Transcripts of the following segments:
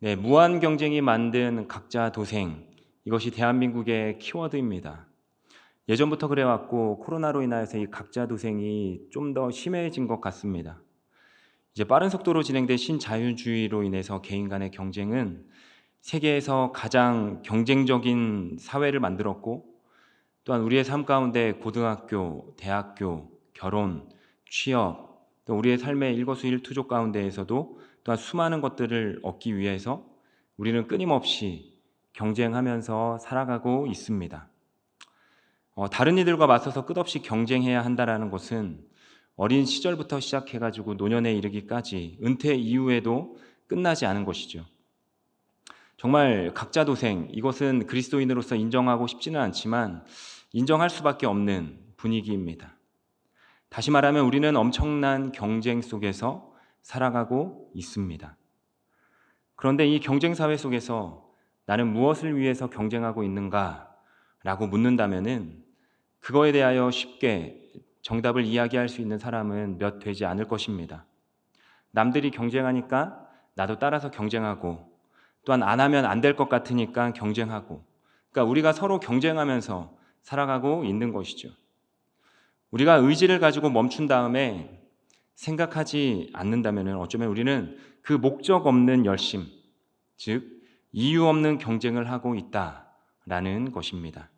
네, 무한 경쟁이 만든 각자 도생, 이것이 대한민국의 키워드입니다. 예전부터 그래왔고 코로나로 인하여서 이 각자 도생이 좀 더 심해진 것 같습니다. 이제 빠른 속도로 진행된 신자유주의로 인해서 개인 간의 경쟁은 세계에서 가장 경쟁적인 사회를 만들었고, 또한 우리의 삶 가운데 고등학교, 대학교, 결혼, 취업, 또 우리의 삶의 일거수일투족 가운데에서도 또한 수많은 것들을 얻기 위해서 우리는 끊임없이 경쟁하면서 살아가고 있습니다. 다른 이들과 맞서서 끝없이 경쟁해야 한다는 것은 어린 시절부터 시작해가지고 노년에 이르기까지 은퇴 이후에도 끝나지 않은 것이죠. 정말 각자 도생, 이것은 그리스도인으로서 인정하고 싶지는 않지만 인정할 수밖에 없는 분위기입니다. 다시 말하면 우리는 엄청난 경쟁 속에서 살아가고 있습니다. 그런데 이 경쟁 사회 속에서 나는 무엇을 위해서 경쟁하고 있는가? 라고 묻는다면은 그거에 대하여 쉽게 정답을 이야기할 수 있는 사람은 몇 되지 않을 것입니다. 남들이 경쟁하니까 나도 따라서 경쟁하고, 또한 안 하면 안 될 것 같으니까 경쟁하고, 그러니까 우리가 서로 경쟁하면서 살아가고 있는 것이죠. 우리가 의지를 가지고 멈춘 다음에 생각하지 않는다면 어쩌면 우리는 그 목적 없는 열심, 즉 이유 없는 경쟁을 하고 있다라는 것입니다.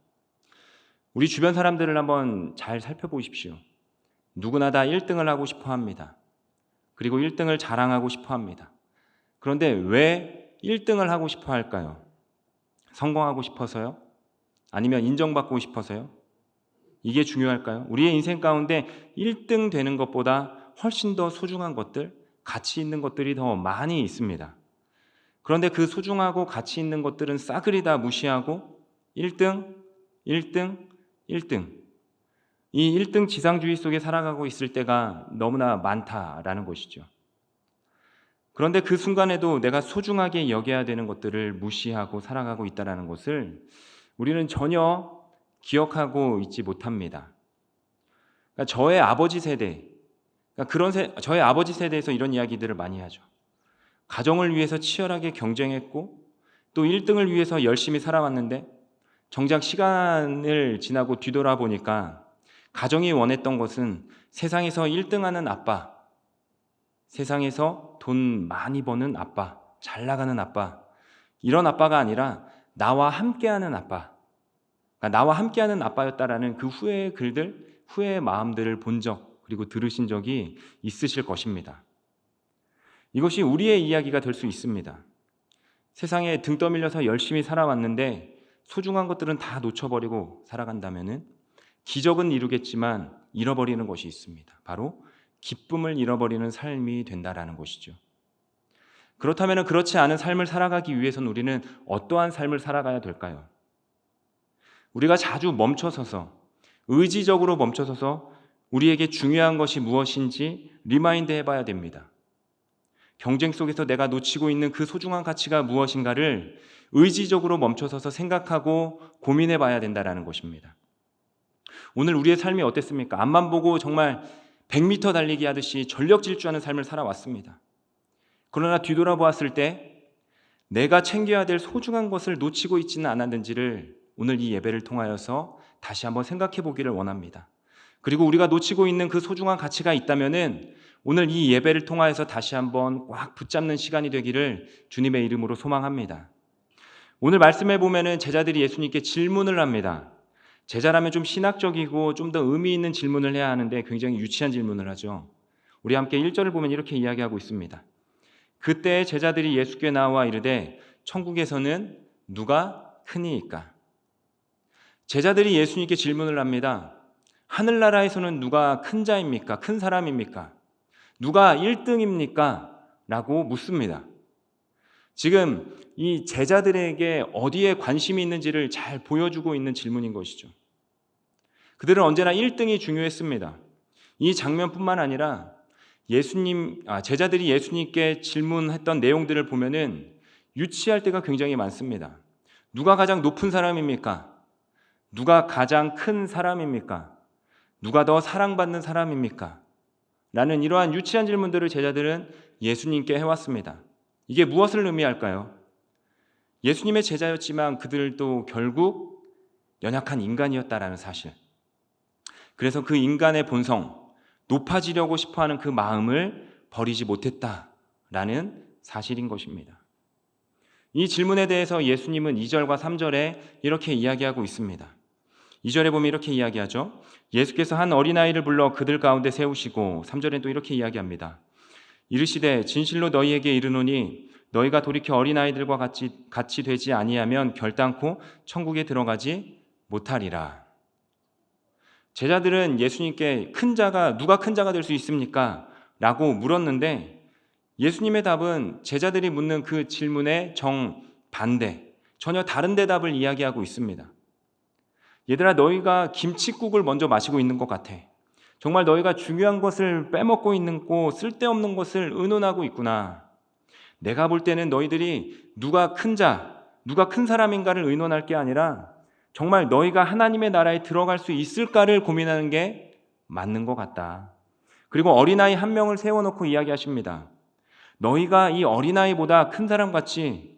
우리 주변 사람들을 한번 잘 살펴보십시오. 누구나 다 1등을 하고 싶어 합니다. 그리고 1등을 자랑하고 싶어 합니다. 그런데 왜 1등을 하고 싶어 할까요? 성공하고 싶어서요? 아니면 인정받고 싶어서요? 이게 중요할까요? 우리의 인생 가운데 1등 되는 것보다 훨씬 더 소중한 것들, 가치 있는 것들이 더 많이 있습니다. 그런데 그 소중하고 가치 있는 것들은 싸그리 다 무시하고 1등, 1등, 1등, 이 1등 지상주의 속에 살아가고 있을 때가 너무나 많다라는 것이죠. 그런데 그 순간에도 내가 소중하게 여겨야 되는 것들을 무시하고 살아가고 있다는 것을 우리는 전혀 기억하고 있지 못합니다. 그러니까 저의 아버지 세대, 저의 아버지 세대에서 이런 이야기들을 많이 하죠. 가정을 위해서 치열하게 경쟁했고 또 1등을 위해서 열심히 살아왔는데 정작 시간을 지나고 뒤돌아보니까 가정이 원했던 것은 세상에서 1등하는 아빠, 세상에서 돈 많이 버는 아빠, 잘 나가는 아빠, 이런 아빠가 아니라 나와 함께하는 아빠, 그러니까 나와 함께하는 아빠였다라는 그 후회의 글들, 후회의 마음들을 본 적, 그리고 들으신 적이 있으실 것입니다. 이것이 우리의 이야기가 될 수 있습니다. 세상에 등 떠밀려서 열심히 살아왔는데 소중한 것들은 다 놓쳐버리고 살아간다면 기적은 이루겠지만 잃어버리는 것이 있습니다. 바로 기쁨을 잃어버리는 삶이 된다라는 것이죠. 그렇다면 그렇지 않은 삶을 살아가기 위해서는 우리는 어떠한 삶을 살아가야 될까요? 우리가 자주 멈춰서서, 의지적으로 멈춰서서 우리에게 중요한 것이 무엇인지 리마인드 해봐야 됩니다. 경쟁 속에서 내가 놓치고 있는 그 소중한 가치가 무엇인가를 의지적으로 멈춰서서 생각하고 고민해 봐야 된다는 것입니다. 오늘 우리의 삶이 어땠습니까? 앞만 보고 정말 100m 달리기 하듯이 전력 질주하는 삶을 살아왔습니다. 그러나 뒤돌아보았을 때 내가 챙겨야 될 소중한 것을 놓치고 있지는 않았는지를 오늘 이 예배를 통하여서 다시 한번 생각해 보기를 원합니다. 그리고 우리가 놓치고 있는 그 소중한 가치가 있다면은 오늘 이 예배를 통하여서 다시 한번 꽉 붙잡는 시간이 되기를 주님의 이름으로 소망합니다. 오늘 말씀해 보면은 제자들이 예수님께 질문을 합니다. 제자라면 좀 신학적이고 좀 더 의미 있는 질문을 해야 하는데 굉장히 유치한 질문을 하죠. 우리 함께 1절을 보면 이렇게 이야기하고 있습니다. 그때 제자들이 예수께 나와 이르되 천국에서는 누가 크니이까? 제자들이 예수님께 질문을 합니다. 하늘나라에서는 누가 큰 자입니까? 큰 사람입니까? 누가 1등입니까? 라고 묻습니다. 지금 이 제자들에게 어디에 관심이 있는지를 잘 보여주고 있는 질문인 것이죠. 그들은 언제나 1등이 중요했습니다. 이 장면뿐만 아니라 제자들이 예수님께 질문했던 내용들을 보면은 유치할 때가 굉장히 많습니다. 누가 가장 높은 사람입니까? 누가 가장 큰 사람입니까? 누가 더 사랑받는 사람입니까? 라는 이러한 유치한 질문들을 제자들은 예수님께 해왔습니다. 이게 무엇을 의미할까요? 예수님의 제자였지만 그들도 결국 연약한 인간이었다라는 사실. 그래서 그 인간의 본성, 높아지려고 싶어하는 그 마음을 버리지 못했다라는 사실인 것입니다. 이 질문에 대해서 예수님은 2절과 3절에 이렇게 이야기하고 있습니다. 2절에 보면 이렇게 이야기하죠. 예수께서 한 어린아이를 불러 그들 가운데 세우시고 3절에 또 이렇게 이야기합니다. 이르시되 진실로 너희에게 이르노니 너희가 돌이켜 어린아이들과 같이 되지 아니하면 결단코 천국에 들어가지 못하리라. 제자들은 예수님께 누가 큰 자가 될 수 있습니까? 라고 물었는데 예수님의 답은 제자들이 묻는 그 질문의 정반대, 전혀 다른 대답을 이야기하고 있습니다. 얘들아, 너희가 김칫국을 먼저 마시고 있는 것 같아. 정말 너희가 중요한 것을 빼먹고 있고 쓸데없는 것을 의논하고 있구나. 내가 볼 때는 너희들이 누가 큰 사람인가를 의논할 게 아니라 정말 너희가 하나님의 나라에 들어갈 수 있을까를 고민하는 게 맞는 것 같다. 그리고 어린아이 한 명을 세워놓고 이야기하십니다. 너희가 이 어린아이보다 큰 사람 같이,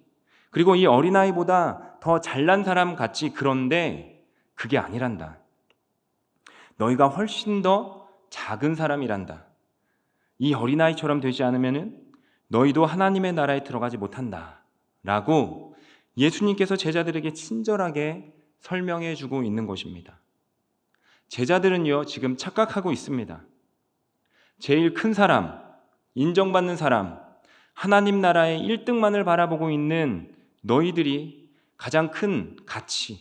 그리고 이 어린아이보다 더 잘난 사람 같이, 그런데 그게 아니란다. 너희가 훨씬 더 작은 사람이란다. 이 어린아이처럼 되지 않으면 너희도 하나님의 나라에 들어가지 못한다. 라고 예수님께서 제자들에게 친절하게 설명해 주고 있는 것입니다. 제자들은요, 지금 착각하고 있습니다. 제일 큰 사람, 인정받는 사람, 하나님 나라의 1등만을 바라보고 있는 너희들이 가장 큰 가치,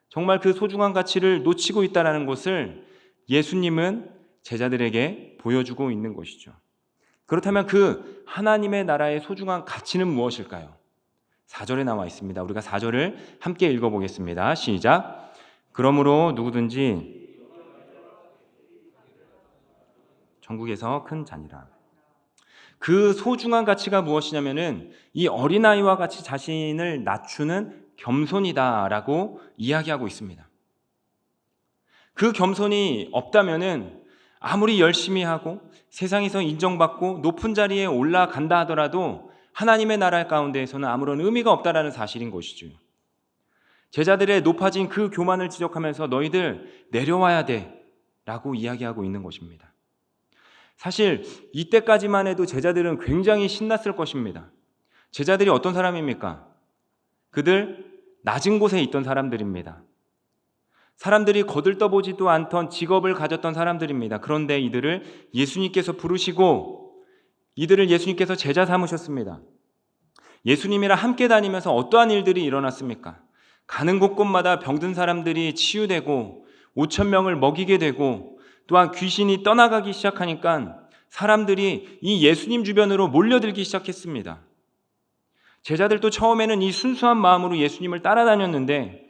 정말 그 소중한 가치를 놓치고 있다는 것을 예수님은 제자들에게 보여주고 있는 것이죠. 그렇다면 그 하나님의 나라의 소중한 가치는 무엇일까요? 4절에 나와 있습니다. 우리가 4절을 함께 읽어보겠습니다. 시작. 그러므로 누구든지 천국에서 큰 자니라. 그 소중한 가치가 무엇이냐면은 이 어린아이와 같이 자신을 낮추는 겸손이다라고 이야기하고 있습니다. 그 겸손이 없다면은 아무리 열심히 하고 세상에서 인정받고 높은 자리에 올라간다 하더라도 하나님의 나라 가운데에서는 아무런 의미가 없다라는 사실인 것이죠. 제자들의 높아진 그 교만을 지적하면서 너희들 내려와야 돼 라고 이야기하고 있는 것입니다. 사실 이때까지만 해도 제자들은 굉장히 신났을 것입니다. 제자들이 어떤 사람입니까? 그들 낮은 곳에 있던 사람들입니다. 사람들이 거들떠보지도 않던 직업을 가졌던 사람들입니다. 그런데 이들을 예수님께서 부르시고 이들을 예수님께서 제자 삼으셨습니다. 예수님이랑 함께 다니면서 어떠한 일들이 일어났습니까? 가는 곳곳마다 병든 사람들이 치유되고 5,000명을 먹이게 되고 또한 귀신이 떠나가기 시작하니까 사람들이 이 예수님 주변으로 몰려들기 시작했습니다. 제자들도 처음에는 이 순수한 마음으로 예수님을 따라다녔는데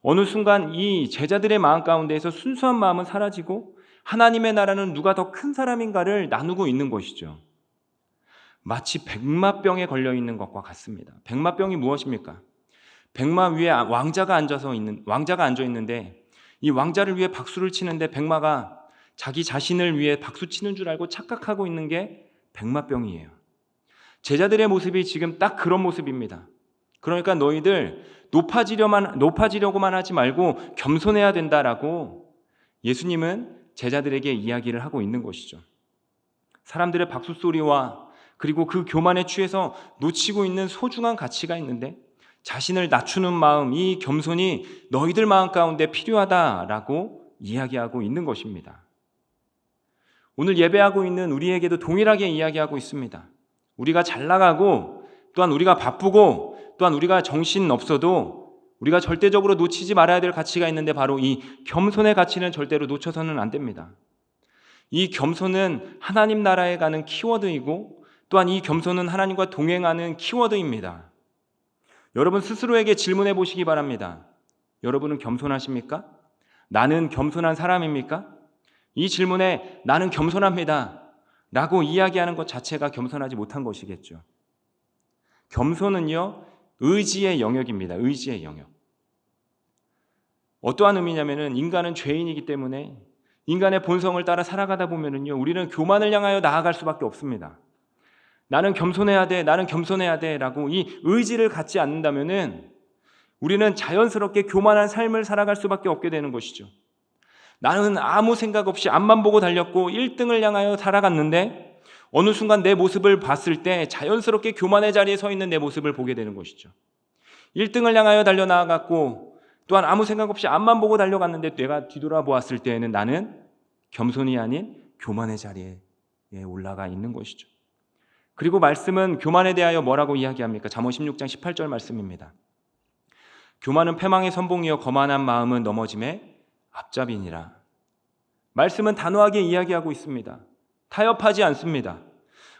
어느 순간 이 제자들의 마음 가운데에서 순수한 마음은 사라지고 하나님의 나라는 누가 더 큰 사람인가를 나누고 있는 것이죠. 마치 백마병에 걸려 있는 것과 같습니다. 백마병이 무엇입니까? 백마 위에 왕자가 앉아 있는데 이 왕자를 위해 박수를 치는데 백마가 자기 자신을 위해 박수 치는 줄 알고 착각하고 있는 게 백마병이에요. 제자들의 모습이 지금 딱 그런 모습입니다. 그러니까 너희들 높아지려고만 하지 말고 겸손해야 된다라고 예수님은 제자들에게 이야기를 하고 있는 것이죠. 사람들의 박수 소리와 그리고 그 교만에 취해서 놓치고 있는 소중한 가치가 있는데 자신을 낮추는 마음, 이 겸손이 너희들 마음 가운데 필요하다라고 이야기하고 있는 것입니다. 오늘 예배하고 있는 우리에게도 동일하게 이야기하고 있습니다. 우리가 잘 나가고 또한 우리가 바쁘고 또한 우리가 정신 없어도 우리가 절대적으로 놓치지 말아야 될 가치가 있는데 바로 이 겸손의 가치는 절대로 놓쳐서는 안 됩니다. 이 겸손은 하나님 나라에 가는 키워드이고 또한 이 겸손은 하나님과 동행하는 키워드입니다. 여러분 스스로에게 질문해 보시기 바랍니다. 여러분은 겸손하십니까? 나는 겸손한 사람입니까? 이 질문에 나는 겸손합니다 라고 이야기하는 것 자체가 겸손하지 못한 것이겠죠. 겸손은요, 의지의 영역입니다. 의지의 영역. 어떠한 의미냐면은 인간은 죄인이기 때문에 인간의 본성을 따라 살아가다 보면은요, 우리는 교만을 향하여 나아갈 수밖에 없습니다. 나는 겸손해야 돼, 나는 겸손해야 돼 라고 이 의지를 갖지 않는다면은 우리는 자연스럽게 교만한 삶을 살아갈 수밖에 없게 되는 것이죠. 나는 아무 생각 없이 앞만 보고 달렸고 1등을 향하여 살아갔는데 어느 순간 내 모습을 봤을 때 자연스럽게 교만의 자리에 서 있는 내 모습을 보게 되는 것이죠. 1등을 향하여 달려나갔고 또한 아무 생각 없이 앞만 보고 달려갔는데 내가 뒤돌아보았을 때에는 나는 겸손이 아닌 교만의 자리에 올라가 있는 것이죠. 그리고 말씀은 교만에 대하여 뭐라고 이야기합니까? 잠언 16장 18절 말씀입니다. 교만은 패망의 선봉이요 거만한 마음은 넘어짐의 앞잡이니라. 말씀은 단호하게 이야기하고 있습니다. 타협하지 않습니다.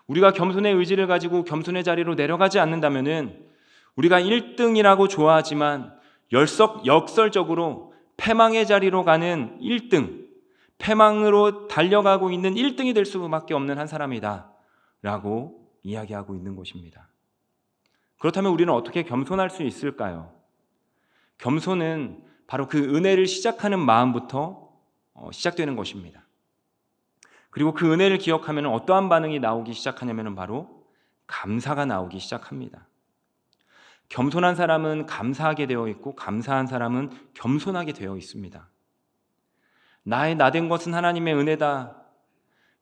우리가 겸손의 의지를 가지고 겸손의 자리로 내려가지 않는다면은 우리가 1등이라고 좋아하지만 역설적으로 패망의 자리로 가는 1등, 패망으로 달려가고 있는 1등이 될 수밖에 없는 한 사람이다 라고 이야기하고 있는 것입니다. 그렇다면 우리는 어떻게 겸손할 수 있을까요? 겸손은 바로 그 은혜를 시작하는 마음부터 시작되는 것입니다. 그리고 그 은혜를 기억하면 어떠한 반응이 나오기 시작하냐면 바로 감사가 나오기 시작합니다. 겸손한 사람은 감사하게 되어 있고 감사한 사람은 겸손하게 되어 있습니다. 나의 나된 것은 하나님의 은혜다.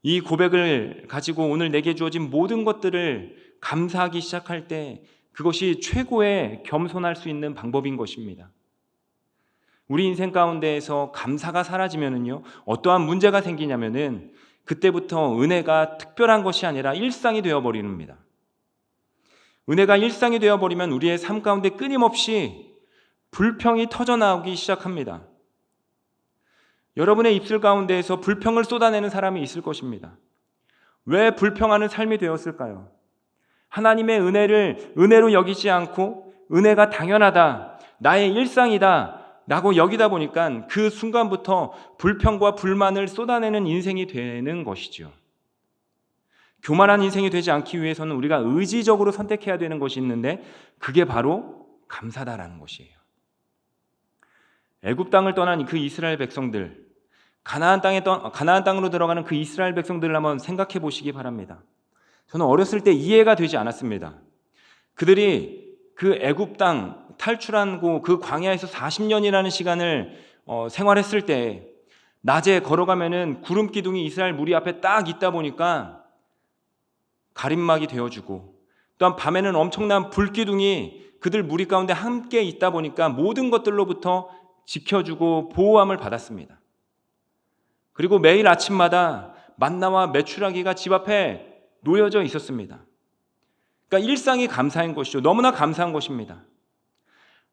이 고백을 가지고 오늘 내게 주어진 모든 것들을 감사하기 시작할 때 그것이 최고의 겸손할 수 있는 방법인 것입니다. 우리 인생 가운데에서 감사가 사라지면은요, 어떠한 문제가 생기냐면은 그때부터 은혜가 특별한 것이 아니라 일상이 되어버리는 겁니다. 은혜가 일상이 되어버리면 우리의 삶 가운데 끊임없이 불평이 터져나오기 시작합니다. 여러분의 입술 가운데에서 불평을 쏟아내는 사람이 있을 것입니다. 왜 불평하는 삶이 되었을까요? 하나님의 은혜를 은혜로 여기지 않고 은혜가 당연하다, 나의 일상이다 라고 여기다 보니까 그 순간부터 불평과 불만을 쏟아내는 인생이 되는 것이죠. 교만한 인생이 되지 않기 위해서는 우리가 의지적으로 선택해야 되는 것이 있는데 그게 바로 감사다라는 것이에요. 애굽 땅을 떠난 그 이스라엘 백성들, 가나안 땅으로 들어가는 그 이스라엘 백성들을 한번 생각해 보시기 바랍니다. 저는 어렸을 때 이해가 되지 않았습니다. 그들이 그 애굽 땅 탈출한 그 광야에서 40년이라는 시간을 생활했을 때 낮에 걸어가면은 구름 기둥이 이스라엘 무리 앞에 딱 있다 보니까 가림막이 되어주고, 또한 밤에는 엄청난 불기둥이 그들 무리 가운데 함께 있다 보니까 모든 것들로부터 지켜주고 보호함을 받았습니다. 그리고 매일 아침마다 만나와 메추라기가 집 앞에 놓여져 있었습니다. 그러니까 일상이 감사한 것이죠. 너무나 감사한 것입니다.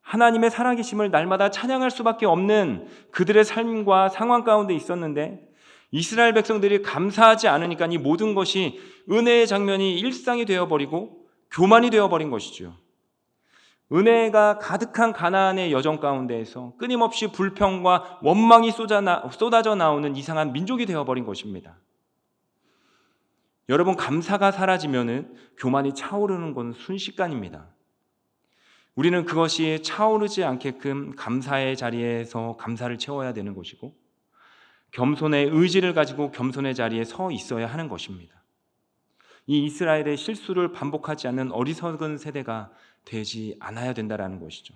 하나님의 살아계심을 날마다 찬양할 수밖에 없는 그들의 삶과 상황 가운데 있었는데 이스라엘 백성들이 감사하지 않으니까 이 모든 것이 은혜의 장면이 일상이 되어버리고 교만이 되어버린 것이죠. 은혜가 가득한 가나안의 여정 가운데에서 끊임없이 불평과 원망이 쏟아져 나오는 이상한 민족이 되어버린 것입니다. 여러분, 감사가 사라지면은 교만이 차오르는 건 순식간입니다. 우리는 그것이 차오르지 않게끔 감사의 자리에서 감사를 채워야 되는 것이고 겸손의 의지를 가지고 겸손의 자리에 서 있어야 하는 것입니다. 이 이스라엘의 실수를 반복하지 않는 어리석은 세대가 되지 않아야 된다는 것이죠.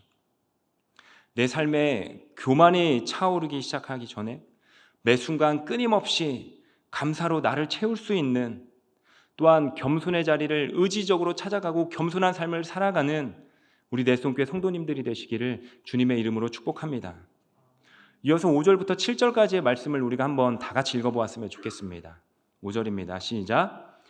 내 삶에 교만이 차오르기 시작하기 전에 매 순간 끊임없이 감사로 나를 채울 수 있는, 또한 겸손의 자리를 의지적으로 찾아가고 겸손한 삶을 살아가는 우리 내송교회 성도님들이 되시기를 주님의 이름으로 축복합니다. 이어서 5절부터 7절까지의 말씀을 우리가 한번 다 같이 읽어보았으면 좋겠습니다. 5절입니다. 시작.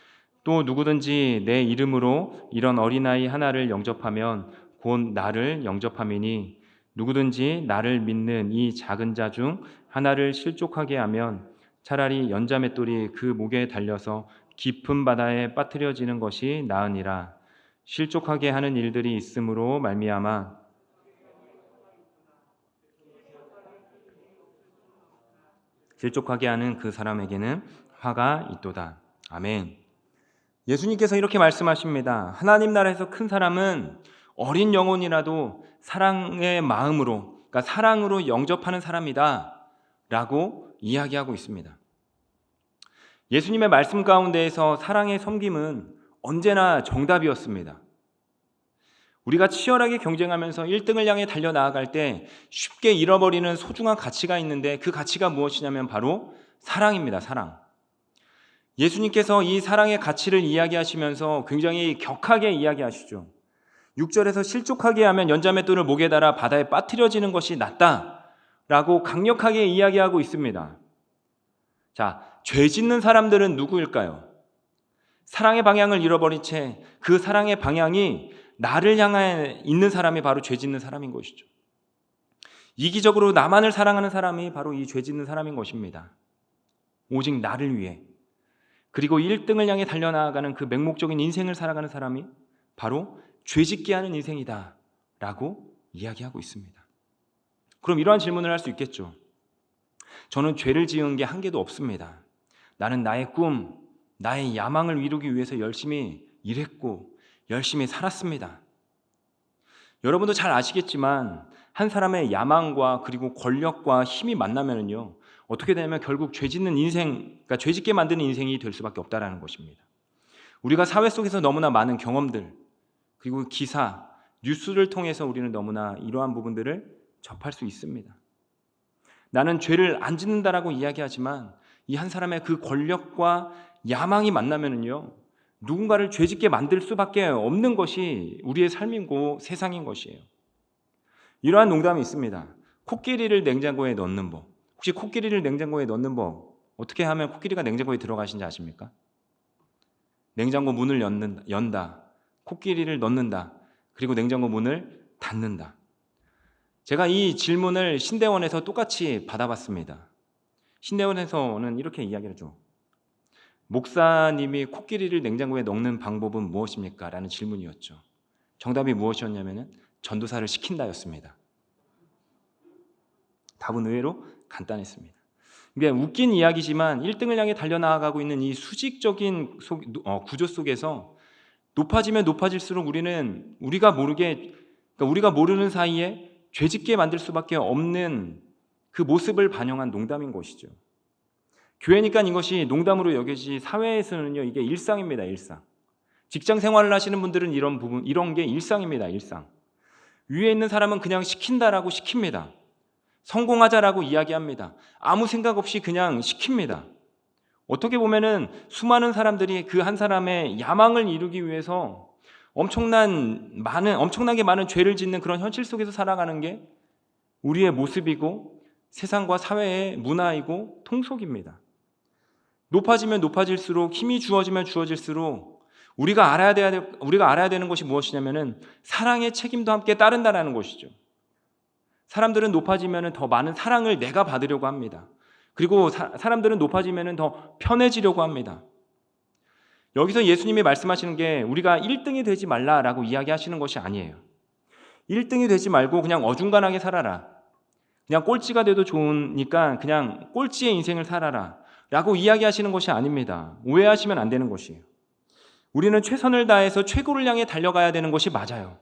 또 누구든지 내 이름으로 이런 어린아이 하나를 영접하면 곧 나를 영접함이니 누구든지 나를 믿는 이 작은 자 중 하나를 실족하게 하면 차라리 연자맷돌이 그 목에 달려서 깊은 바다에 빠뜨려지는 것이 나으니라. 실족하게 하는 일들이 있으므로 말미암아 실족하게 하는 그 사람에게는 화가 있도다. 아멘. 예수님께서 이렇게 말씀하십니다. 하나님 나라에서 큰 사람은 어린 영혼이라도 사랑의 마음으로, 그러니까 사랑으로 영접하는 사람이다 라고 이야기하고 있습니다. 예수님의 말씀 가운데에서 사랑의 섬김은 언제나 정답이었습니다. 우리가 치열하게 경쟁하면서 1등을 향해 달려나아갈 때 쉽게 잃어버리는 소중한 가치가 있는데 그 가치가 무엇이냐면 바로 사랑입니다. 사랑. 예수님께서 이 사랑의 가치를 이야기하시면서 굉장히 격하게 이야기하시죠. 6절에서 실족하게 하면 연자맷돌을 목에 달아 바다에 빠뜨려지는 것이 낫다라고 강력하게 이야기하고 있습니다. 자, 죄 짓는 사람들은 누구일까요? 사랑의 방향을 잃어버린 채 그 사랑의 방향이 나를 향해 있는 사람이 바로 죄 짓는 사람인 것이죠. 이기적으로 나만을 사랑하는 사람이 바로 이 죄 짓는 사람인 것입니다. 오직 나를 위해, 그리고 1등을 향해 달려나가는 그 맹목적인 인생을 살아가는 사람이 바로 죄 짓게 하는 인생이다 라고 이야기하고 있습니다. 그럼 이러한 질문을 할 수 있겠죠. 저는 죄를 지은 게 한 개도 없습니다. 나는 나의 꿈, 나의 야망을 이루기 위해서 열심히 일했고 열심히 살았습니다. 여러분도 잘 아시겠지만 한 사람의 야망과 그리고 권력과 힘이 만나면요 어떻게 되냐면 결국 죄 짓는 인생, 그러니까 죄 짓게 만드는 인생이 될 수밖에 없다라는 것입니다. 우리가 사회 속에서 너무나 많은 경험들, 그리고 기사, 뉴스를 통해서 우리는 너무나 이러한 부분들을 접할 수 있습니다. 나는 죄를 안 짓는다라고 이야기하지만 이 한 사람의 그 권력과 야망이 만나면요 누군가를 죄 짓게 만들 수밖에 없는 것이 우리의 삶이고 세상인 것이에요. 이러한 농담이 있습니다. 코끼리를 냉장고에 넣는 법. 혹시 코끼리를 냉장고에 넣는 법 어떻게 하면 코끼리가 냉장고에 들어가신지 아십니까? 냉장고 문을 연다, 코끼리를 넣는다, 그리고 냉장고 문을 닫는다. 제가 이 질문을 신대원에서 똑같이 받아봤습니다. 신대원에서는 이렇게 이야기를 하죠. 목사님이 코끼리를 냉장고에 넣는 방법은 무엇입니까? 라는 질문이었죠. 정답이 무엇이었냐면 전도사를 시킨다였습니다. 답은 의외로 간단했습니다. 이게 웃긴 이야기지만 1등을 향해 달려나가고 있는 이 수직적인 구조 속에서 높아지면 높아질수록 우리가 모르는 사이에 죄짓게 만들 수밖에 없는 그 모습을 반영한 농담인 것이죠. 교회니까 이것이 농담으로 여겨지지 사회에서는요 이게 일상입니다. 일상. 직장 생활을 하시는 분들은 이런 게 일상입니다. 일상. 위에 있는 사람은 그냥 시킨다라고 시킵니다. 성공하자라고 이야기합니다. 아무 생각 없이 그냥 시킵니다. 어떻게 보면은 수많은 사람들이 그 한 사람의 야망을 이루기 위해서 엄청나게 많은 죄를 짓는 그런 현실 속에서 살아가는 게 우리의 모습이고 세상과 사회의 문화이고 통속입니다. 높아지면 높아질수록 힘이 주어지면 주어질수록 우리가 알아야 되는 것이 무엇이냐면은 사랑의 책임도 함께 따른다라는 것이죠. 사람들은 높아지면 더 많은 사랑을 내가 받으려고 합니다. 그리고 사람들은 높아지면 더 편해지려고 합니다. 여기서 예수님이 말씀하시는 게 우리가 1등이 되지 말라라고 이야기하시는 것이 아니에요. 1등이 되지 말고 그냥 어중간하게 살아라. 그냥 꼴찌가 돼도 좋으니까 그냥 꼴찌의 인생을 살아라 라고 이야기하시는 것이 아닙니다. 오해하시면 안 되는 것이에요. 우리는 최선을 다해서 최고를 향해 달려가야 되는 것이 맞아요.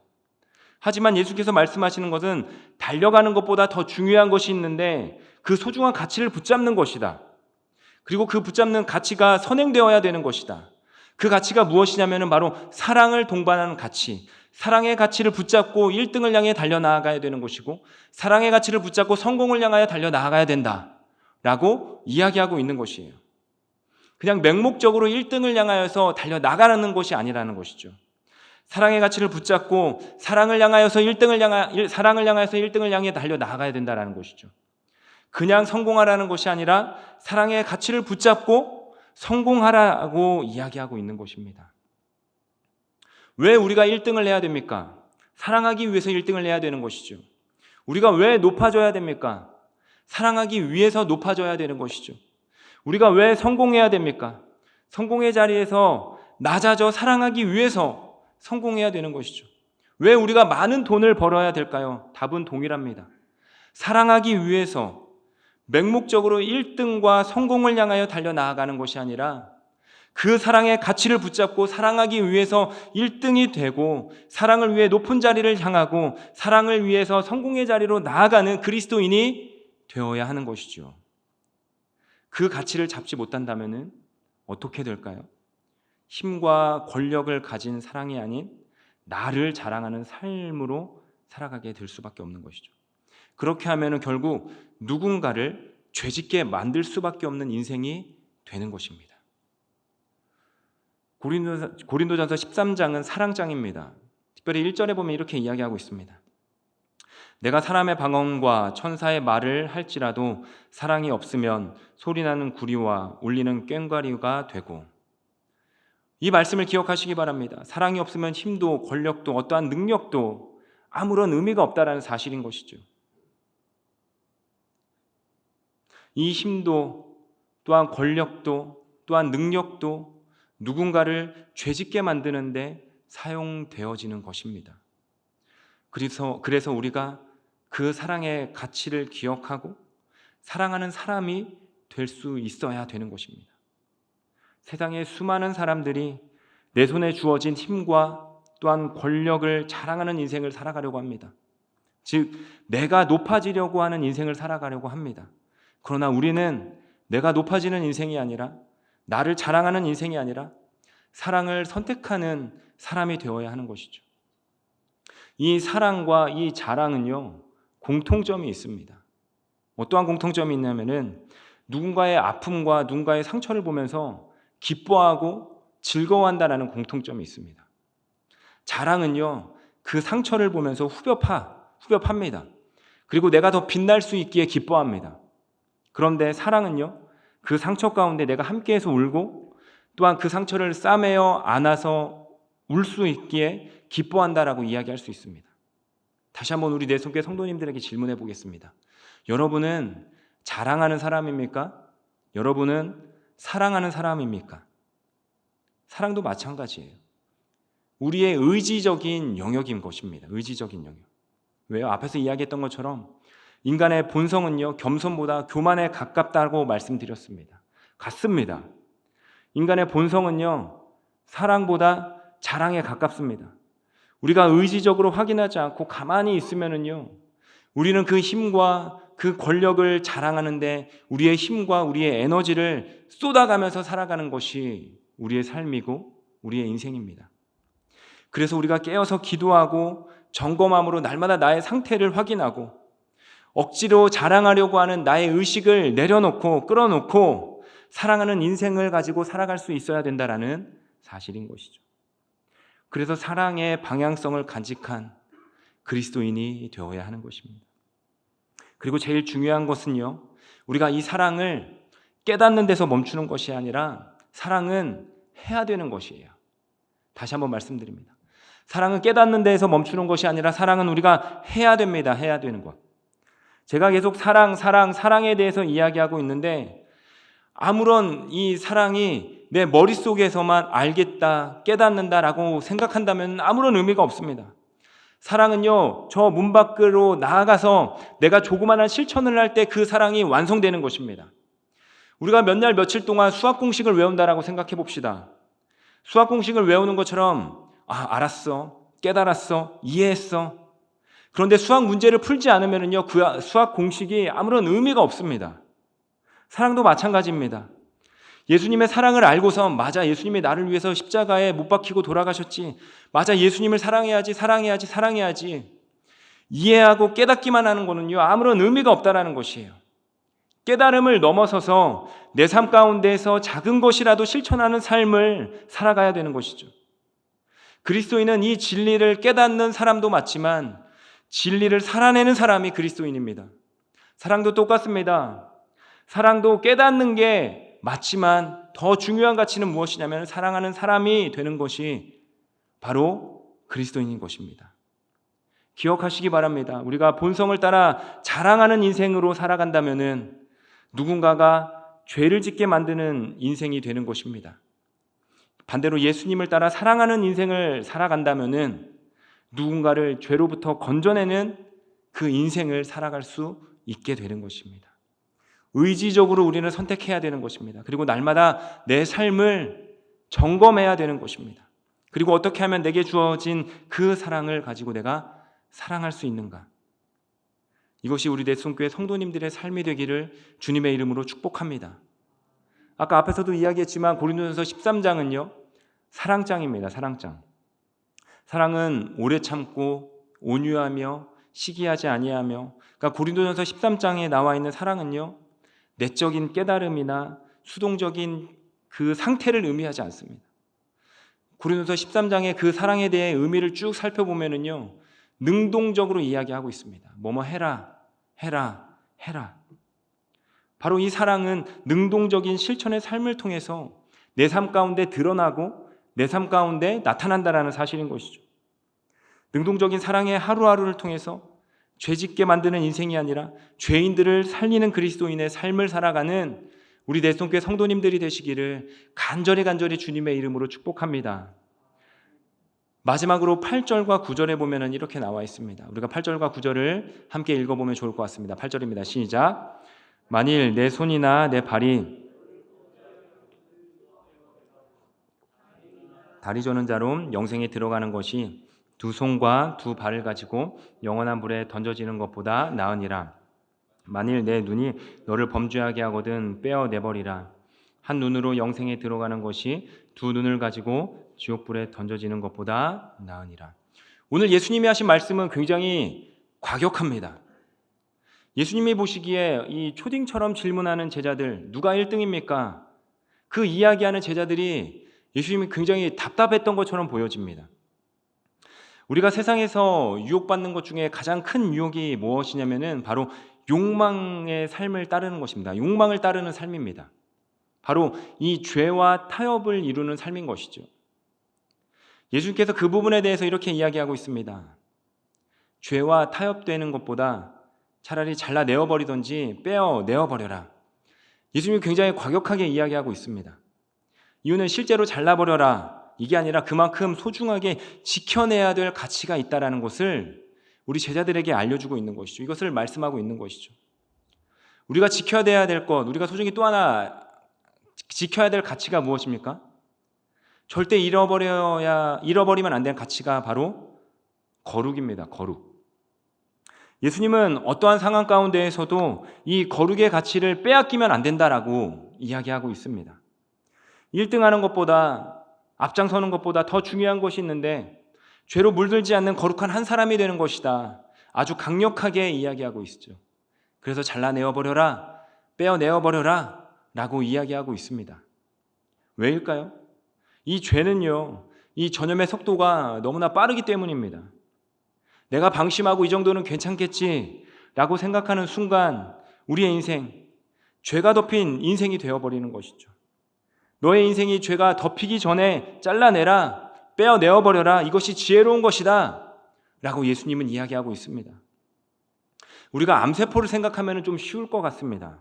하지만 예수께서 말씀하시는 것은 달려가는 것보다 더 중요한 것이 있는데 그 소중한 가치를 붙잡는 것이다. 그리고 그 붙잡는 가치가 선행되어야 되는 것이다. 그 가치가 무엇이냐면 바로 사랑을 동반하는 가치, 사랑의 가치를 붙잡고 1등을 향해 달려나가야 되는 것이고 사랑의 가치를 붙잡고 성공을 향하여 달려나가야 된다라고 이야기하고 있는 것이에요. 그냥 맹목적으로 1등을 향하여서 달려나가는 것이 아니라는 것이죠. 사랑의 가치를 붙잡고 사랑을 향하여서 1등을 향해 달려나가야 된다는 것이죠. 그냥 성공하라는 것이 아니라 사랑의 가치를 붙잡고 성공하라고 이야기하고 있는 것입니다. 왜 우리가 1등을 해야 됩니까? 사랑하기 위해서 1등을 해야 되는 것이죠. 우리가 왜 높아져야 됩니까? 사랑하기 위해서 높아져야 되는 것이죠. 우리가 왜 성공해야 됩니까? 성공의 자리에서 낮아져 사랑하기 위해서 성공해야 되는 것이죠. 왜 우리가 많은 돈을 벌어야 될까요? 답은 동일합니다. 사랑하기 위해서 맹목적으로 1등과 성공을 향하여 달려나가는 것이 아니라 그 사랑의 가치를 붙잡고 사랑하기 위해서 1등이 되고 사랑을 위해 높은 자리를 향하고 사랑을 위해서 성공의 자리로 나아가는 그리스도인이 되어야 하는 것이죠. 그 가치를 잡지 못한다면 어떻게 될까요? 힘과 권력을 가진 사랑이 아닌 나를 자랑하는 삶으로 살아가게 될 수밖에 없는 것이죠. 그렇게 하면 결국 누군가를 죄짓게 만들 수밖에 없는 인생이 되는 것입니다. 고린도전서 13장은 사랑장입니다. 특별히 1절에 보면 이렇게 이야기하고 있습니다. 내가 사람의 방언과 천사의 말을 할지라도 사랑이 없으면 소리나는 구리와 울리는 꽹과리가 되고, 이 말씀을 기억하시기 바랍니다. 사랑이 없으면 힘도 권력도 어떠한 능력도 아무런 의미가 없다라는 사실인 것이죠. 이 힘도 또한 권력도 또한 능력도 누군가를 죄짓게 만드는데 사용되어지는 것입니다. 그래서 우리가 그 사랑의 가치를 기억하고 사랑하는 사람이 될 수 있어야 되는 것입니다. 세상의 수많은 사람들이 내 손에 주어진 힘과 또한 권력을 자랑하는 인생을 살아가려고 합니다. 즉, 내가 높아지려고 하는 인생을 살아가려고 합니다. 그러나 우리는 내가 높아지는 인생이 아니라, 나를 자랑하는 인생이 아니라 사랑을 선택하는 사람이 되어야 하는 것이죠. 이 사랑과 이 자랑은요, 공통점이 있습니다. 어떠한 공통점이 있냐면은 누군가의 아픔과 누군가의 상처를 보면서 기뻐하고 즐거워한다는 공통점이 있습니다. 자랑은요, 그 상처를 보면서 후벼팝니다. 그리고 내가 더 빛날 수 있기에 기뻐합니다. 그런데 사랑은요, 그 상처 가운데 내가 함께해서 울고 또한 그 상처를 싸매어 안아서 울 수 있기에 기뻐한다라고 이야기할 수 있습니다. 다시 한번 우리 내손교회 성도님들에게 질문해 보겠습니다. 여러분은 자랑하는 사람입니까? 여러분은 사랑하는 사람입니까? 사랑도 마찬가지예요. 우리의 의지적인 영역인 것입니다. 의지적인 영역. 왜요? 앞에서 이야기했던 것처럼 인간의 본성은요, 겸손보다 교만에 가깝다고 말씀드렸습니다. 같습니다. 인간의 본성은요, 사랑보다 자랑에 가깝습니다. 우리가 의지적으로 확인하지 않고 가만히 있으면은요, 우리는 그 힘과 그 권력을 자랑하는데 우리의 힘과 우리의 에너지를 쏟아가면서 살아가는 것이 우리의 삶이고 우리의 인생입니다. 그래서 우리가 깨어서 기도하고 점검함으로 날마다 나의 상태를 확인하고 억지로 자랑하려고 하는 나의 의식을 내려놓고 끌어놓고 사랑하는 인생을 가지고 살아갈 수 있어야 된다는 사실인 것이죠. 그래서 사랑의 방향성을 간직한 그리스도인이 되어야 하는 것입니다. 그리고 제일 중요한 것은요, 우리가 이 사랑을 깨닫는 데서 멈추는 것이 아니라 사랑은 해야 되는 것이에요. 다시 한번 말씀드립니다. 사랑은 깨닫는 데에서 멈추는 것이 아니라 사랑은 우리가 해야 됩니다. 해야 되는 것. 제가 계속 사랑에 대해서 이야기하고 있는데 아무런 이 사랑이 내 머릿속에서만 알겠다, 깨닫는다라고 생각한다면 아무런 의미가 없습니다. 사랑은요, 저 문 밖으로 나아가서 내가 조그마한 실천을 할 때 그 사랑이 완성되는 것입니다. 우리가 몇 날 며칠 동안 수학 공식을 외운다라고 생각해 봅시다. 수학 공식을 외우는 것처럼 알았어, 깨달았어, 이해했어. 그런데 수학 문제를 풀지 않으면요, 그 수학 공식이 아무런 의미가 없습니다. 사랑도 마찬가지입니다. 예수님의 사랑을 알고서 맞아, 예수님이 나를 위해서 십자가에 못 박히고 돌아가셨지, 맞아, 예수님을 사랑해야지 이해하고 깨닫기만 하는 거는요, 아무런 의미가 없다라는 것이에요. 깨달음을 넘어서서 내 삶 가운데에서 작은 것이라도 실천하는 삶을 살아가야 되는 것이죠. 그리스도인은 이 진리를 깨닫는 사람도 맞지만 진리를 살아내는 사람이 그리스도인입니다. 사랑도 똑같습니다. 사랑도 깨닫는 게 맞지만 더 중요한 가치는 무엇이냐면 사랑하는 사람이 되는 것이 바로 그리스도인인 것입니다. 기억하시기 바랍니다. 우리가 본성을 따라 자랑하는 인생으로 살아간다면 누군가가 죄를 짓게 만드는 인생이 되는 것입니다. 반대로 예수님을 따라 사랑하는 인생을 살아간다면 누군가를 죄로부터 건져내는 그 인생을 살아갈 수 있게 되는 것입니다. 의지적으로 우리는 선택해야 되는 것입니다. 그리고 날마다 내 삶을 점검해야 되는 것입니다. 그리고 어떻게 하면 내게 주어진 그 사랑을 가지고 내가 사랑할 수 있는가? 이것이 우리 내손교회 성도님들의 삶이 되기를 주님의 이름으로 축복합니다. 아까 앞에서도 이야기했지만 고린도전서 13장은요, 사랑장입니다. 사랑장. 사랑은 오래 참고 온유하며 시기하지 아니하며, 그러니까 고린도전서 13장에 나와 있는 사랑은요, 내적인 깨달음이나 수동적인 그 상태를 의미하지 않습니다. 고린도전서 13장의 그 사랑에 대해 의미를 쭉 살펴보면은요, 능동적으로 이야기하고 있습니다. 뭐뭐 해라, 해라, 해라. 바로 이 사랑은 능동적인 실천의 삶을 통해서 내 삶 가운데 드러나고 내 삶 가운데 나타난다라는 사실인 것이죠. 능동적인 사랑의 하루하루를 통해서 죄짓게 만드는 인생이 아니라 죄인들을 살리는 그리스도인의 삶을 살아가는 우리 내송교회 성도님들이 되시기를 간절히 주님의 이름으로 축복합니다. 마지막으로 8절과 9절에 보면은 이렇게 나와 있습니다. 우리가 8절과 9절을 함께 읽어보면 좋을 것 같습니다. 8절입니다. 시작. 만일 내 손이나 내 발이 다리 저는 자로 영생에 들어가는 것이 두 손과 두 발을 가지고 영원한 불에 던져지는 것보다 나으니라. 만일 내 눈이 너를 범죄하게 하거든 빼어내버리라. 한 눈으로 영생에 들어가는 것이 두 눈을 가지고 지옥불에 던져지는 것보다 나으니라. 오늘 예수님이 하신 말씀은 굉장히 과격합니다. 예수님이 보시기에 이 초딩처럼 질문하는 제자들, 누가 1등입니까? 그 이야기하는 제자들이 예수님이 굉장히 답답했던 것처럼 보여집니다. 우리가 세상에서 유혹받는 것 중에 가장 큰 유혹이 무엇이냐면은 바로 욕망의 삶을 따르는 것입니다. 욕망을 따르는 삶입니다. 바로 이 죄와 타협을 이루는 삶인 것이죠. 예수님께서 그 부분에 대해서 이렇게 이야기하고 있습니다. 죄와 타협되는 것보다 차라리 잘라내어버리든지 빼어내어버려라. 예수님이 굉장히 과격하게 이야기하고 있습니다. 이유는 실제로 잘라버려라, 이게 아니라 그만큼 소중하게 지켜내야 될 가치가 있다는 것을 우리 제자들에게 알려주고 있는 것이죠. 이것을 말씀하고 있는 것이죠. 우리가 지켜야 될 것, 우리가 소중히 또 하나 지켜야 될 가치가 무엇입니까? 절대 잃어버리면 안 되는 가치가 바로 거룩입니다. 거룩. 예수님은 어떠한 상황 가운데에서도 이 거룩의 가치를 빼앗기면 안 된다라고 이야기하고 있습니다. 1등하는 것보다, 앞장서는 것보다 더 중요한 것이 있는데 죄로 물들지 않는 거룩한 한 사람이 되는 것이다. 아주 강력하게 이야기하고 있죠. 그래서 잘라내어버려라, 빼어내어버려라 라고 이야기하고 있습니다. 왜일까요? 이 죄는요, 이 전염의 속도가 너무나 빠르기 때문입니다. 내가 방심하고 이 정도는 괜찮겠지 라고 생각하는 순간 우리의 인생, 죄가 덮인 인생이 되어버리는 것이죠. 너의 인생이 죄가 덮이기 전에 잘라내라, 빼어내어버려라, 이것이 지혜로운 것이다 라고 예수님은 이야기하고 있습니다. 우리가 암세포를 생각하면 좀 쉬울 것 같습니다.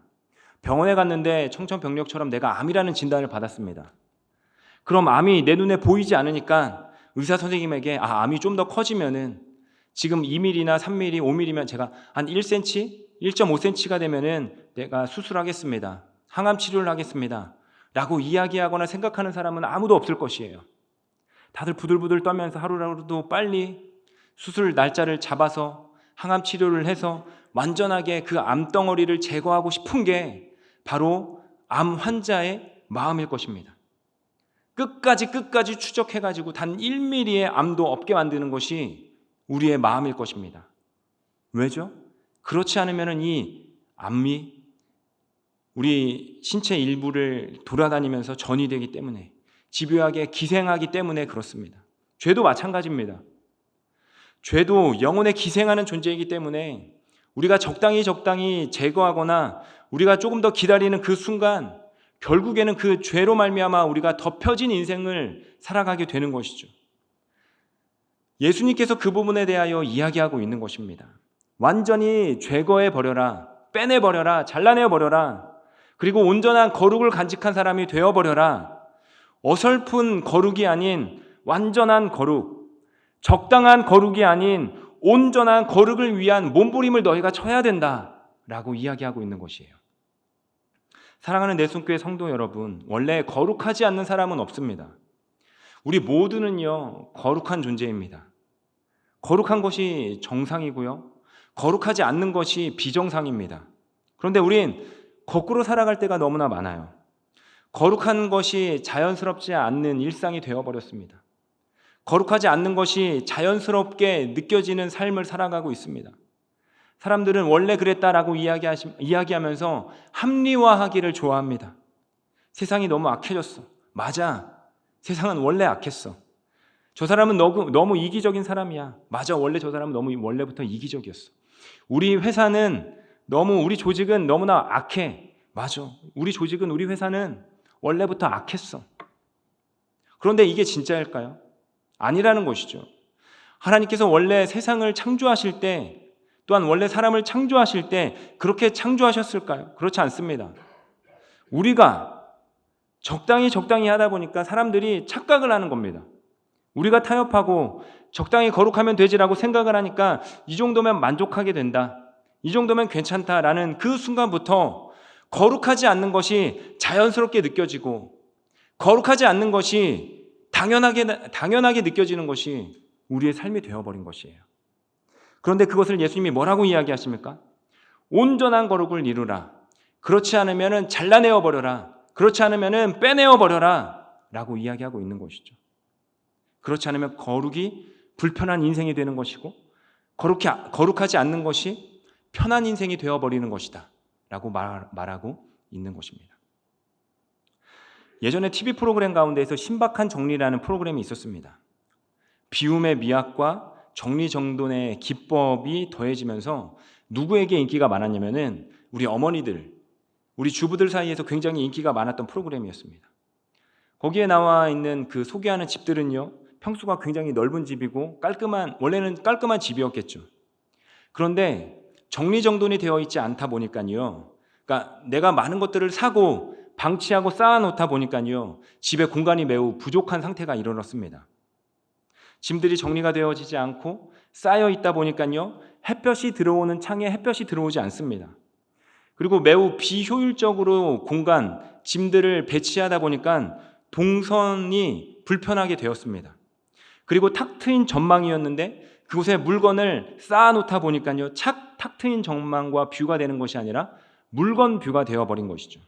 병원에 갔는데 청천벽력처럼 내가 암이라는 진단을 받았습니다. 그럼 암이 내 눈에 보이지 않으니까 의사 선생님에게 암이 좀 더 커지면은 지금 2mm나 3mm, 5mm면 제가 한 1cm, 1.5cm가 되면은 내가 수술하겠습니다. 항암 치료를 하겠습니다. 라고 이야기하거나 생각하는 사람은 아무도 없을 것이에요. 다들 부들부들 떨면서 하루라도 빨리 수술 날짜를 잡아서 항암 치료를 해서 완전하게 그 암덩어리를 제거하고 싶은 게 바로 암 환자의 마음일 것입니다. 끝까지 추적해가지고 단 1mm의 암도 없게 만드는 것이 우리의 마음일 것입니다. 왜죠? 그렇지 않으면 이 암이 우리 신체 일부를 돌아다니면서 전이되기 때문에, 집요하게 기생하기 때문에 그렇습니다. 죄도 마찬가지입니다. 죄도 영혼에 기생하는 존재이기 때문에 우리가 적당히 제거하거나 우리가 조금 더 기다리는 그 순간 결국에는 그 죄로 말미암아 우리가 덮여진 인생을 살아가게 되는 것이죠. 예수님께서 그 부분에 대하여 이야기하고 있는 것입니다. 완전히 제거해버려라, 빼내버려라, 잘라내버려라, 그리고 온전한 거룩을 간직한 사람이 되어버려라. 어설픈 거룩이 아닌 완전한 거룩, 적당한 거룩이 아닌 온전한 거룩을 위한 몸부림을 너희가 쳐야 된다라고 이야기하고 있는 것이에요. 사랑하는 내송교회 성도 여러분, 원래 거룩하지 않는 사람은 없습니다. 우리 모두는요, 거룩한 존재입니다. 거룩한 것이 정상이고요, 거룩하지 않는 것이 비정상입니다. 그런데 우린 거꾸로 살아갈 때가 너무나 많아요. 거룩한 것이 자연스럽지 않는 일상이 되어버렸습니다. 거룩하지 않는 것이 자연스럽게 느껴지는 삶을 살아가고 있습니다. 사람들은 원래 그랬다라고 이야기하면서 합리화하기를 좋아합니다. 세상이 너무 악해졌어. 맞아. 세상은 원래 악했어. 저 사람은 너무 이기적인 사람이야. 맞아. 원래 저 사람은 원래부터 이기적이었어. 우리 조직은 너무나 악해. 맞아. 우리 회사는 원래부터 악했어. 그런데 이게 진짜일까요? 아니라는 것이죠. 하나님께서 원래 세상을 창조하실 때, 또한 원래 사람을 창조하실 때 그렇게 창조하셨을까요? 그렇지 않습니다. 우리가 적당히 하다 보니까 사람들이 착각을 하는 겁니다. 우리가 타협하고 적당히 거룩하면 되지라고 생각을 하니까 이 정도면 만족하게 된다. 이 정도면 괜찮다라는 그 순간부터 거룩하지 않는 것이 자연스럽게 느껴지고 거룩하지 않는 것이 당연하게 느껴지는 것이 우리의 삶이 되어버린 것이에요. 그런데 그것을 예수님이 뭐라고 이야기하십니까? 온전한 거룩을 이루라. 그렇지 않으면 잘라내어 버려라. 그렇지 않으면 빼내어 버려라 라고 이야기하고 있는 것이죠. 그렇지 않으면 거룩이 불편한 인생이 되는 것이고 거룩하지 않는 것이 편한 인생이 되어버리는 것이다 라고 말하고 있는 것입니다. 예전에 TV 프로그램 가운데에서 신박한 정리라는 프로그램이 있었습니다. 비움의 미학과 정리정돈의 기법이 더해지면서 누구에게 인기가 많았냐면은 우리 어머니들, 우리 주부들 사이에서 굉장히 인기가 많았던 프로그램이었습니다. 거기에 나와 있는 그 소개하는 집들은요, 평수가 굉장히 넓은 집이고 원래는 깔끔한 집이었겠죠. 그런데 정리정돈이 되어 있지 않다 보니까요, 그러니까 내가 많은 것들을 사고 방치하고 쌓아놓다 보니까요, 집에 공간이 매우 부족한 상태가 일어났습니다. 짐들이 정리가 되어지지 않고 쌓여 있다 보니까요, 햇볕이 들어오는 창에 햇볕이 들어오지 않습니다. 그리고 매우 비효율적으로 짐들을 배치하다 보니까 동선이 불편하게 되었습니다. 그리고 탁 트인 전망이었는데 그곳에 물건을 쌓아놓다 보니까요, 탁 트인 전망과 뷰가 되는 것이 아니라 물건 뷰가 되어버린 것이죠.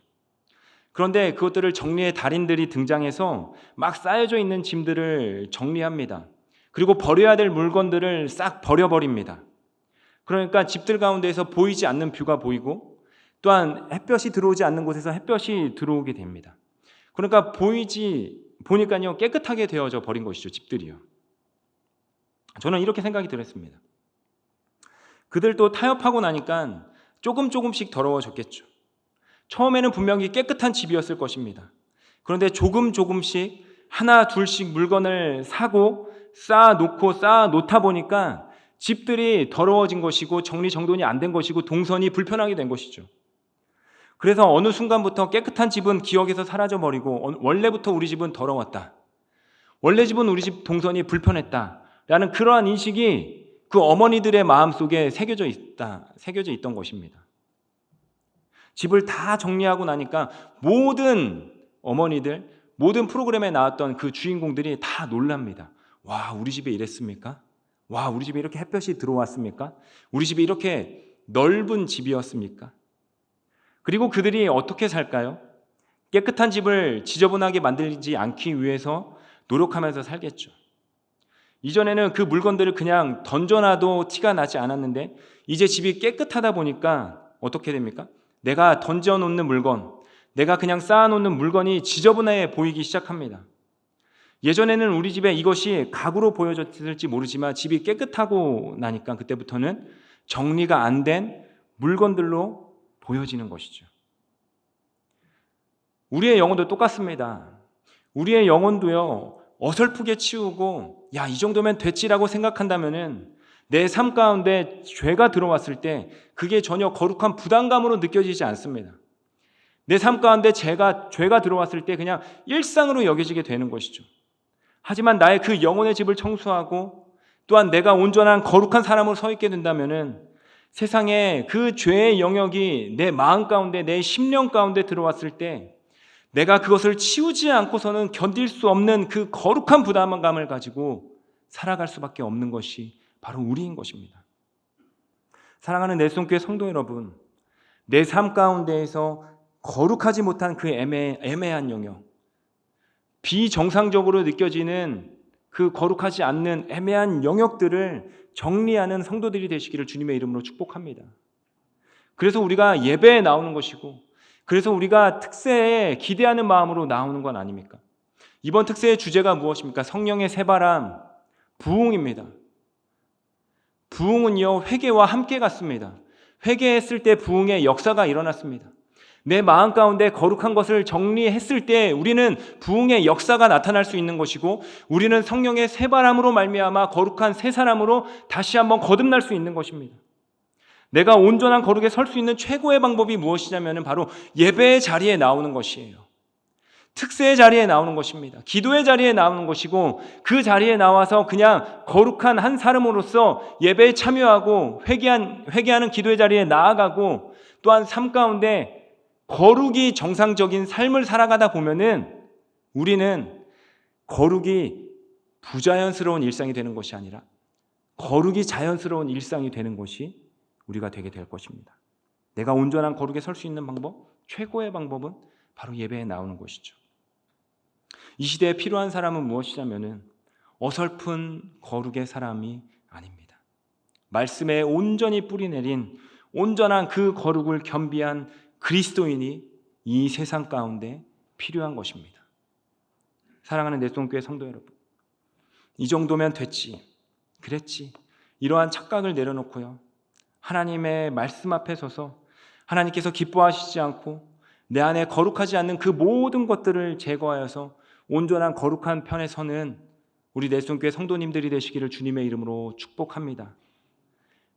그런데 그것들을 정리의 달인들이 등장해서 막 쌓여져 있는 짐들을 정리합니다. 그리고 버려야 될 물건들을 싹 버려버립니다. 그러니까 집들 가운데에서 보이지 않는 뷰가 보이고 또한 햇볕이 들어오지 않는 곳에서 햇볕이 들어오게 됩니다. 그러니까 보니까요, 깨끗하게 되어져 버린 것이죠, 집들이요. 저는 이렇게 생각이 들었습니다. 그들도 타협하고 나니까 조금씩 더러워졌겠죠. 처음에는 분명히 깨끗한 집이었을 것입니다. 그런데 조금씩 하나 둘씩 물건을 사고 쌓아놓다 보니까 집들이 더러워진 것이고 정리정돈이 안 된 것이고 동선이 불편하게 된 것이죠. 그래서 어느 순간부터 깨끗한 집은 기억에서 사라져버리고 원래부터 우리 집은 더러웠다. 원래 집은 우리 집 동선이 불편했다. 라는 그러한 인식이 그 어머니들의 마음속에 새겨져 있던 것입니다. 집을 다 정리하고 나니까 모든 어머니들, 모든 프로그램에 나왔던 그 주인공들이 다 놀랍니다. 와, 우리 집에 이랬습니까? 와, 우리 집에 이렇게 햇볕이 들어왔습니까? 우리 집이 이렇게 넓은 집이었습니까? 그리고 그들이 어떻게 살까요? 깨끗한 집을 지저분하게 만들지 않기 위해서 노력하면서 살겠죠. 이전에는 그 물건들을 그냥 던져놔도 티가 나지 않았는데 이제 집이 깨끗하다 보니까 어떻게 됩니까? 내가 던져놓는 물건, 내가 그냥 쌓아놓는 물건이 지저분해 보이기 시작합니다. 예전에는 우리 집에 이것이 가구로 보여졌을지 모르지만 집이 깨끗하고 나니까 그때부터는 정리가 안 된 물건들로 보여지는 것이죠. 우리의 영혼도 똑같습니다. 우리의 영혼도요, 어설프게 치우고 이 정도면 됐지라고 생각한다면은 내 삶 가운데 죄가 들어왔을 때 그게 전혀 거룩한 부담감으로 느껴지지 않습니다. 내 삶 가운데 죄가 들어왔을 때 그냥 일상으로 여겨지게 되는 것이죠. 하지만 나의 그 영혼의 집을 청소하고 또한 내가 온전한 거룩한 사람으로 서 있게 된다면은 세상에 그 죄의 영역이 내 마음 가운데, 내 심령 가운데 들어왔을 때 내가 그것을 치우지 않고서는 견딜 수 없는 그 거룩한 부담감을 가지고 살아갈 수밖에 없는 것이 바로 우리인 것입니다. 사랑하는 내 손교회 성도 여러분, 내 삶 가운데에서 거룩하지 못한 그 애매한 영역, 비정상적으로 느껴지는 그 거룩하지 않는 애매한 영역들을 정리하는 성도들이 되시기를 주님의 이름으로 축복합니다. 그래서 우리가 예배에 나오는 것이고, 그래서 우리가 특세에 기대하는 마음으로 나오는 건 아닙니까? 이번 특세의 주제가 무엇입니까? 성령의 새바람, 부흥입니다. 부흥은요, 회개와 함께 갔습니다. 회개했을 때 부흥의 역사가 일어났습니다. 내 마음 가운데 거룩한 것을 정리했을 때 우리는 부흥의 역사가 나타날 수 있는 것이고, 우리는 성령의 새바람으로 말미암아 거룩한 새 사람으로 다시 한번 거듭날 수 있는 것입니다. 내가 온전한 거룩에 설 수 있는 최고의 방법이 무엇이냐면 바로 예배의 자리에 나오는 것이에요. 특세의 자리에 나오는 것입니다. 기도의 자리에 나오는 것이고, 그 자리에 나와서 그냥 거룩한 한 사람으로서 예배에 참여하고 회개하는 기도의 자리에 나아가고, 또한 삶 가운데 거룩이 정상적인 삶을 살아가다 보면은 우리는 거룩이 부자연스러운 일상이 되는 것이 아니라 거룩이 자연스러운 일상이 되는 것이 우리가 되게 될 것입니다. 내가 온전한 거룩에 설 수 있는 방법, 최고의 방법은 바로 예배에 나오는 것이죠. 이 시대에 필요한 사람은 무엇이냐면은 어설픈 거룩의 사람이 아닙니다. 말씀에 온전히 뿌리내린 온전한 그 거룩을 겸비한 그리스도인이 이 세상 가운데 필요한 것입니다. 사랑하는 내송교회 성도 여러분, 이 정도면 됐지, 그랬지, 이러한 착각을 내려놓고요, 하나님의 말씀 앞에 서서 하나님께서 기뻐하시지 않고 내 안에 거룩하지 않는 그 모든 것들을 제거하여서 온전한 거룩한 편에 서는 우리 내송교회 성도님들이 되시기를 주님의 이름으로 축복합니다.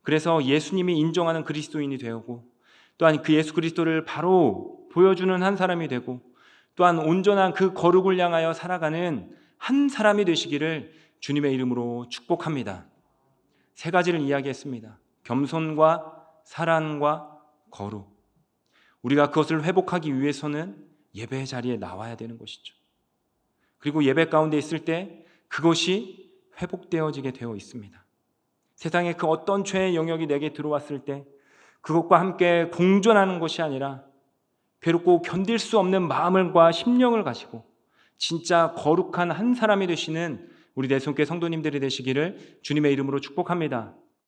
그래서 예수님이 인정하는 그리스도인이 되고, 또한 그 예수 그리스도를 바로 보여주는 한 사람이 되고, 또한 온전한 그 거룩을 향하여 살아가는 한 사람이 되시기를 주님의 이름으로 축복합니다. 세 가지를 이야기했습니다. 겸손과 사랑과 거룩. 우리가 그것을 회복하기 위해서는 예배의 자리에 나와야 되는 것이죠. 그리고 예배 가운데 있을 때 그것이 회복되어지게 되어 있습니다. 세상의 그 어떤 죄의 영역이 내게 들어왔을 때 그것과 함께 공존하는 것이 아니라 괴롭고 견딜 수 없는 마음과 심령을 가지고 진짜 거룩한 한 사람이 되시는 우리 내송교회 성도님들이 되시기를 주님의 이름으로 축복합니다.